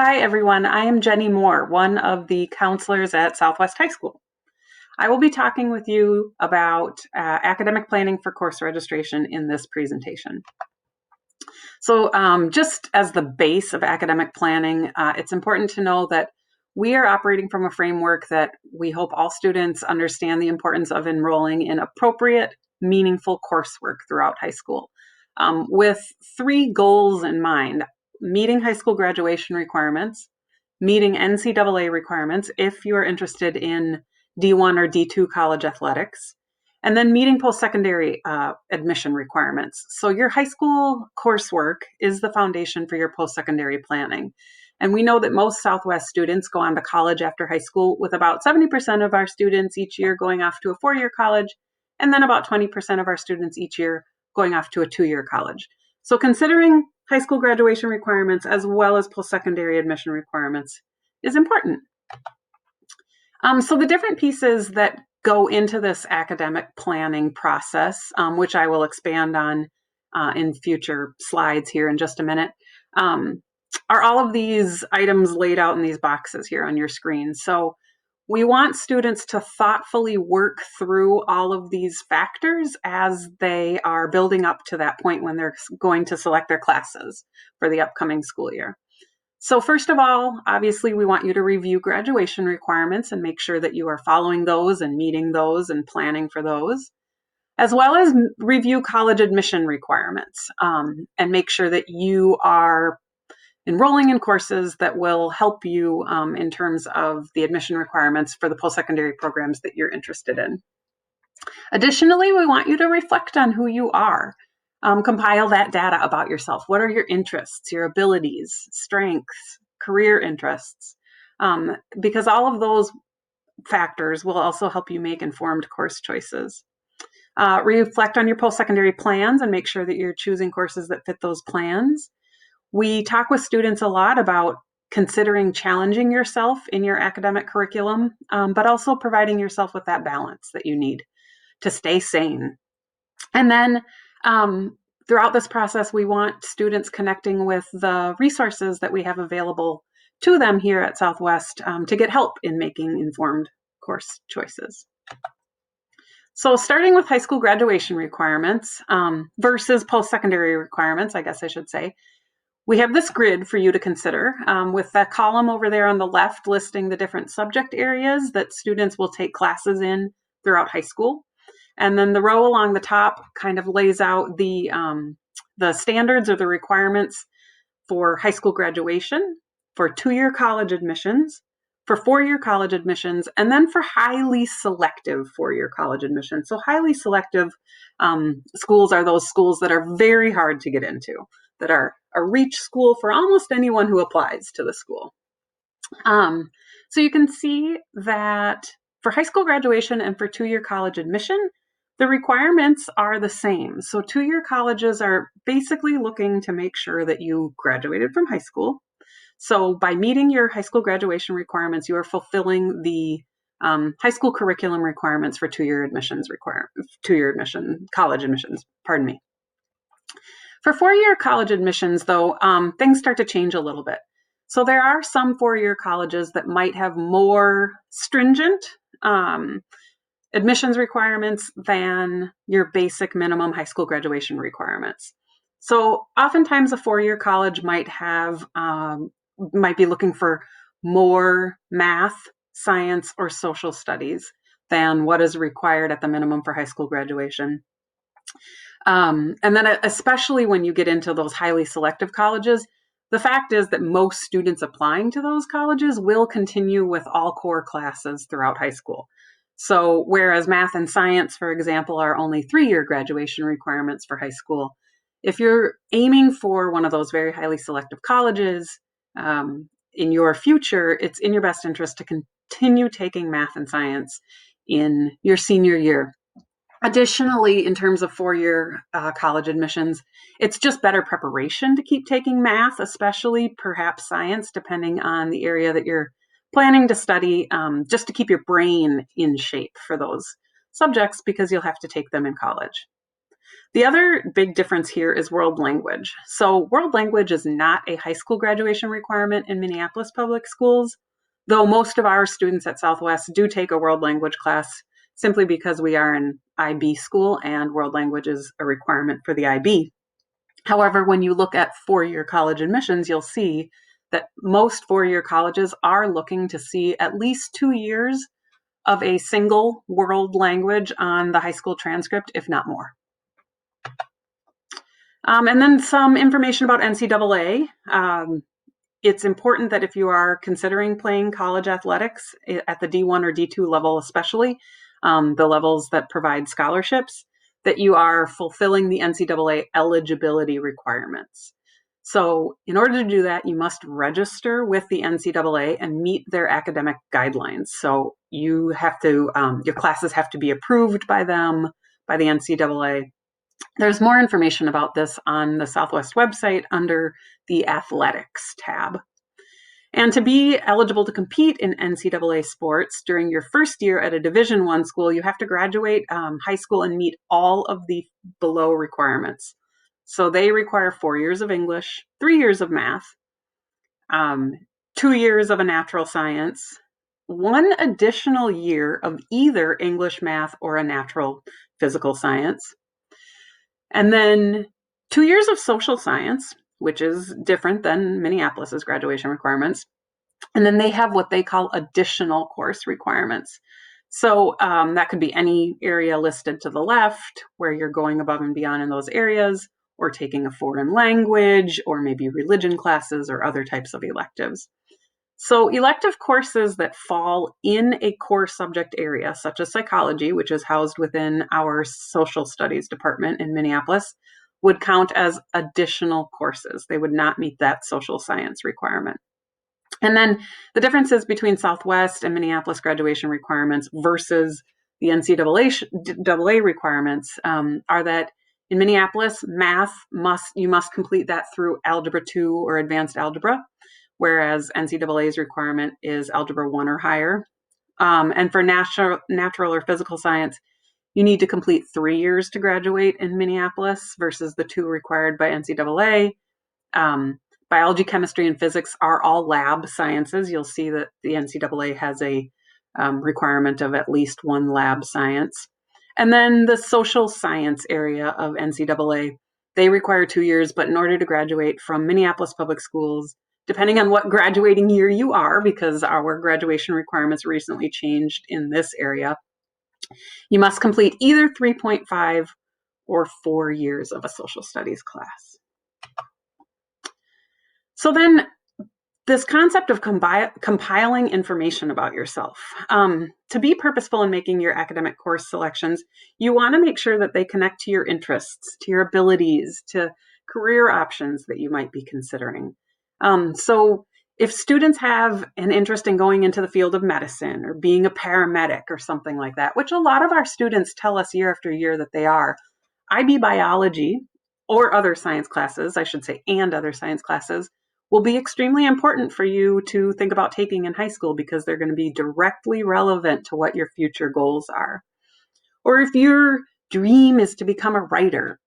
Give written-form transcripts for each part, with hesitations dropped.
Hi, everyone. I am Jenny Moore, one of the counselors at Southwest High School. I will be talking with you about academic planning for course registration in this presentation. Just as the base of academic planning, it's important to know that we are operating from a framework that we hope all students understand the importance of enrolling in appropriate, meaningful coursework throughout high school, with three goals in mind: meeting high school graduation requirements, meeting NCAA requirements if you're interested in D1 or D2 college athletics, and then meeting post-secondary admission requirements. So your high school coursework is the foundation for your post-secondary planning. And we know that most Southwest students go on to college after high school, with about 70% of our students each year going off to a four-year college, and then about 20% of our students each year going off to a two-year college. So considering high school graduation requirements as well as post-secondary admission requirements is important. So the different pieces that go into this academic planning process, which I will expand on in future slides here in just a minute, are all of these items laid out in these boxes here on your screen. So we want students to thoughtfully work through all of these factors as they are building up to that point when they're going to select their classes for the upcoming school year. So first of all, obviously, we want you to review graduation requirements and make sure that you are following those and meeting those and planning for those, as well as review college admission requirements and make sure that you are enrolling in courses that will help you in terms of the admission requirements for the post-secondary programs that you're interested in. Additionally, we want you to reflect on who you are. Compile that data about yourself. What are your interests, your abilities, strengths, career interests? Because all of those factors will also help you make informed course choices. Reflect on your post-secondary plans and make sure that you're choosing courses that fit those plans. We talk with students a lot about considering challenging yourself in your academic curriculum, but also providing yourself with that balance that you need to stay sane. And then throughout this process, we want students connecting with the resources that we have available to them here at Southwest to get help in making informed course choices. So starting with high school graduation requirements versus post-secondary requirements, I guess I should say, we have this grid for you to consider with the column over there on the left listing the different subject areas that students will take classes in throughout high school. And then the row along the top kind of lays out the standards or the requirements for high school graduation, for two-year college admissions, for four-year college admissions, and then for highly selective four-year college admissions. So highly selective schools are those schools that are very hard to get into, that are a reach school for almost anyone who applies to the school. So you can see that for high school graduation and for two-year college admission, the requirements are the same. So two-year colleges are basically looking to make sure that you graduated from high school. So by meeting your high school graduation requirements, you are fulfilling the high school curriculum requirements for two-year college admissions, pardon me. For four-year college admissions, though, things start to change a little bit. So there are some four-year colleges that might have more stringent admissions requirements than your basic minimum high school graduation requirements. So oftentimes a four-year college might be looking for more math, science, or social studies than what is required at the minimum for high school graduation. And then especially when you get into those highly selective colleges, the fact is that most students applying to those colleges will continue with all core classes throughout high school. So whereas math and science, for example, are only three-year graduation requirements for high school, if you're aiming for one of those very highly selective colleges in your future, it's in your best interest to continue taking math and science in your senior year. Additionally, in terms of four-year college admissions, it's just better preparation to keep taking math, especially perhaps science, depending on the area that you're planning to study, just to keep your brain in shape for those subjects because you'll have to take them in college. The other big difference here is world language. So world language is not a high school graduation requirement in Minneapolis public schools, though most of our students at Southwest do take a world language class simply because we are an IB school and world language is a requirement for the IB. However, when you look at four-year college admissions, you'll see that most four-year colleges are looking to see at least 2 years of a single world language on the high school transcript, if not more. And then some information about NCAA. It's important that if you are considering playing college athletics at the D1 or D2 level, especially the levels that provide scholarships, that you are fulfilling the NCAA eligibility requirements. So in order to do that, you must register with the NCAA and meet their academic guidelines. So you have to, your classes have to be approved by them, by the NCAA. There's more information about this on the Southwest website under the Athletics tab. And to be eligible to compete in NCAA sports during your first year at a Division I school, you have to graduate high school and meet all of the below requirements. So they require 4 years of English, 3 years of math, 2 years of a natural science, 1 additional year of either English, math, or a natural physical science, and then 2 years of social science, which is different than Minneapolis's graduation requirements. And then they have what they call additional course requirements. So that could be any area listed to the left where you're going above and beyond in those areas, or taking a foreign language, or maybe religion classes or other types of electives. So elective courses that fall in a core subject area, such as psychology, which is housed within our social studies department in Minneapolis, would count as additional courses. They would not meet that social science requirement. And then the differences between Southwest and Minneapolis graduation requirements versus the NCAA requirements are that in Minneapolis, math you must complete that through Algebra 2 or Advanced Algebra, whereas NCAA's requirement is Algebra 1 or higher. And for natural or physical science, you need to complete 3 years to graduate in Minneapolis versus the 2 required by NCAA. Biology, chemistry, and physics are all lab sciences. You'll see that the NCAA has a requirement of at least 1 lab science. And then the social science area of NCAA, they require 2 years, but in order to graduate from Minneapolis public schools, depending on what graduating year you are, because our graduation requirements recently changed in this area, you must complete either 3.5 or 4 years of a social studies class. So then this concept of compiling information about yourself. To be purposeful in making your academic course selections, you want to make sure that they connect to your interests, to your abilities, to career options that you might be considering. So if students have an interest in going into the field of medicine or being a paramedic or something like that, which a lot of our students tell us year after year that they are, IB biology or other science classes, I should say, and other science classes, will be extremely important for you to think about taking in high school because they're going to be directly relevant to what your future goals are. Or if your dream is to become a writer,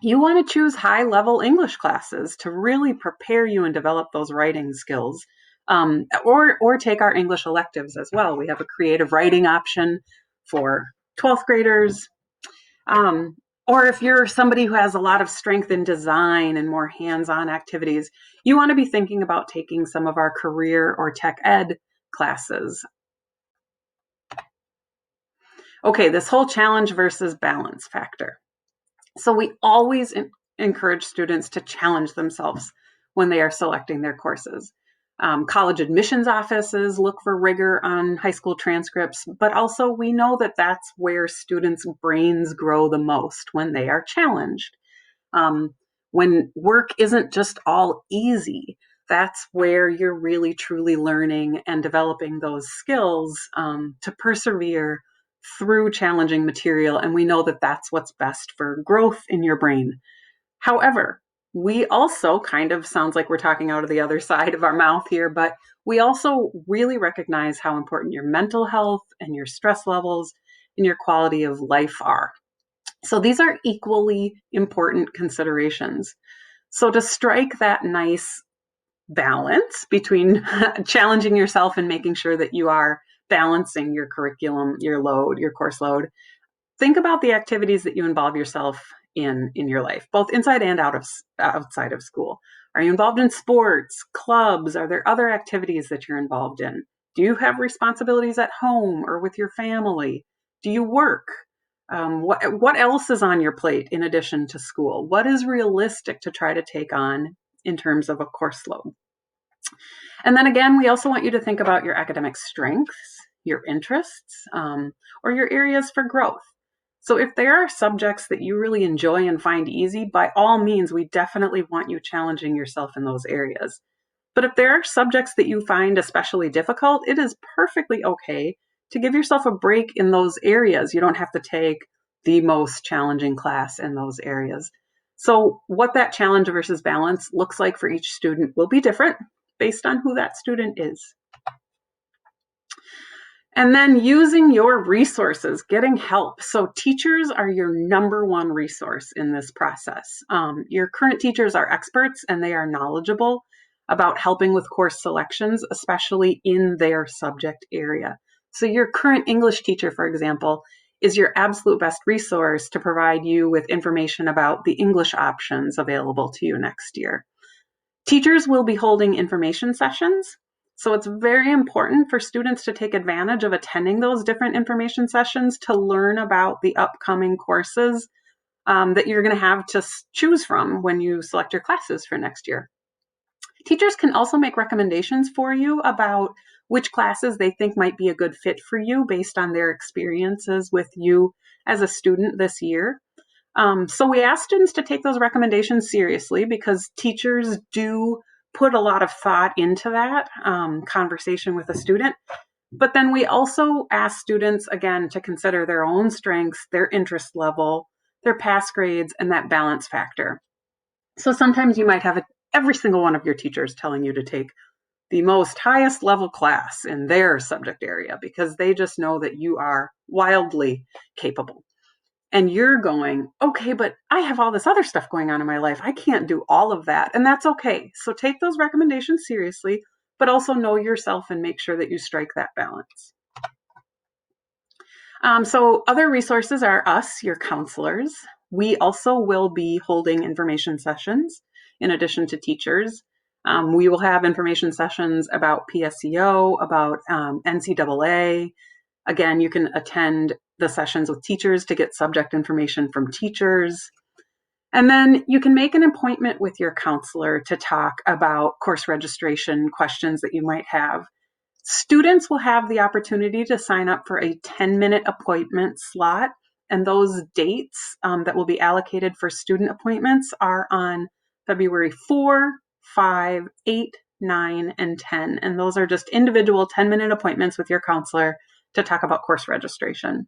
you want to choose high-level English classes to really prepare you and develop those writing skills. Or take our English electives as well. We have a creative writing option for 12th graders. Or if you're somebody who has a lot of strength in design and more hands-on activities, you want to be thinking about taking some of our career or tech ed classes. Okay, this whole challenge versus balance factor. So we always encourage students to challenge themselves when they are selecting their courses. College admissions offices look for rigor on high school transcripts, but also we know that that's where students' brains grow the most, when they are challenged. When work isn't just all easy, that's where you're really truly learning and developing those skills to persevere through challenging material. And we know that that's what's best for growth in your brain. However, we also kind of sounds like we're talking out of the other side of our mouth here, but we also really recognize how important your mental health and your stress levels and your quality of life are. So these are equally important considerations. So to strike that nice balance between challenging yourself and making sure that you are balancing your curriculum, your load, your course load, think about the activities that you involve yourself in your life, both inside and outside of school. Are you involved in sports, clubs? Are there other activities that you're involved in? Do you have responsibilities at home or with your family? Do you work? What else is on your plate in addition to school? What is realistic to try to take on in terms of a course load? And then again, we also want you to think about your academic strengths, your interests, or your areas for growth. So if there are subjects that you really enjoy and find easy, by all means, we definitely want you challenging yourself in those areas. But if there are subjects that you find especially difficult, it is perfectly okay to give yourself a break in those areas. You don't have to take the most challenging class in those areas. So what that challenge versus balance looks like for each student will be different based on who that student is. And then using your resources, getting help. So teachers are your number one resource in this process. Your current teachers are experts and they are knowledgeable about helping with course selections, especially in their subject area. So your current English teacher, for example, is your absolute best resource to provide you with information about the English options available to you next year. Teachers will be holding information sessions. So it's very important for students to take advantage of attending those different information sessions to learn about the upcoming courses that you're going to have to choose from when you select your classes for next year. Teachers can also make recommendations for you about which classes they think might be a good fit for you based on their experiences with you as a student this year. So we ask students to take those recommendations seriously because teachers do put a lot of thought into that conversation with a student. But then we also ask students, again, to consider their own strengths, their interest level, their pass grades, and that balance factor. So sometimes you might have every single one of your teachers telling you to take the most highest level class in their subject area because they just know that you are wildly capable. And you're going, okay, but I have all this other stuff going on in my life. I can't do all of that. And that's okay. So take those recommendations seriously, but also know yourself and make sure that you strike that balance. So other resources are us, your counselors. We also will be holding information sessions in addition to teachers. We will have information sessions about PSEO, about NCAA. Again, you can attend the sessions with teachers to get subject information from teachers. And then you can make an appointment with your counselor to talk about course registration questions that you might have. Students will have the opportunity to sign up for a 10-minute appointment slot, and those dates that will be allocated for student appointments are on February 4, 5, 8, 9, and 10. And those are just individual 10-minute appointments with your counselor to talk about course registration.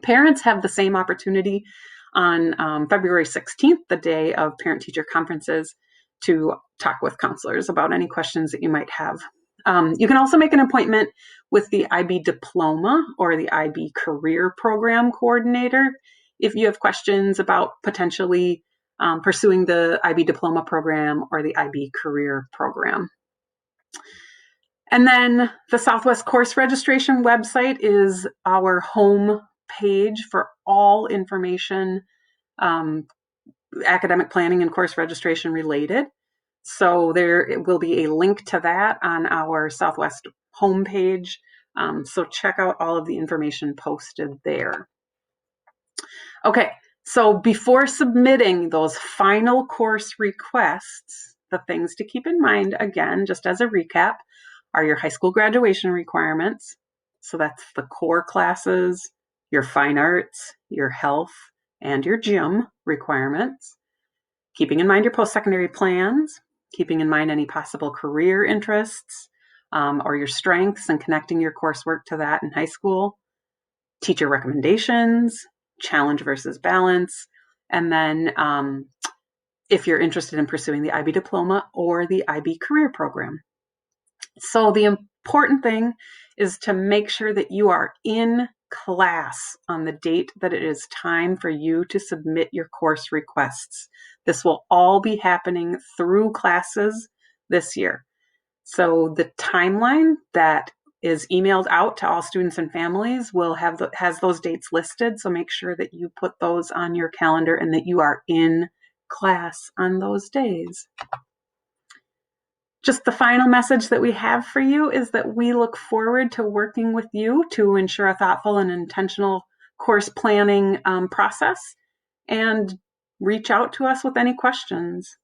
Parents have the same opportunity on February 16th, the day of parent-teacher conferences, to talk with counselors about any questions that you might have. You can also make an appointment with the IB Diploma or the IB Career Program Coordinator if you have questions about potentially pursuing the IB Diploma program or the IB Career Program. And then the Southwest Course Registration website is our home page for all information academic planning and course registration related. So there will be a link to that on our Southwest homepage. So check out all of the information posted there. Okay, so before submitting those final course requests, the things to keep in mind, again, just as a recap, are your high school graduation requirements. So that's the core classes, your fine arts, your health, and your gym requirements. Keeping in mind your post-secondary plans, keeping in mind any possible career interests or your strengths and connecting your coursework to that in high school. Teacher recommendations, challenge versus balance, and then if you're interested in pursuing the IB Diploma or the IB Career Program. So the important thing is to make sure that you are in class on the date that it is time for you to submit your course requests. This will all be happening through classes this year. So the timeline that is emailed out to all students and families has those dates listed. So make sure that you put those on your calendar and that you are in class on those days. Just the final message that we have for you is that we look forward to working with you to ensure a thoughtful and intentional course planning process, and reach out to us with any questions.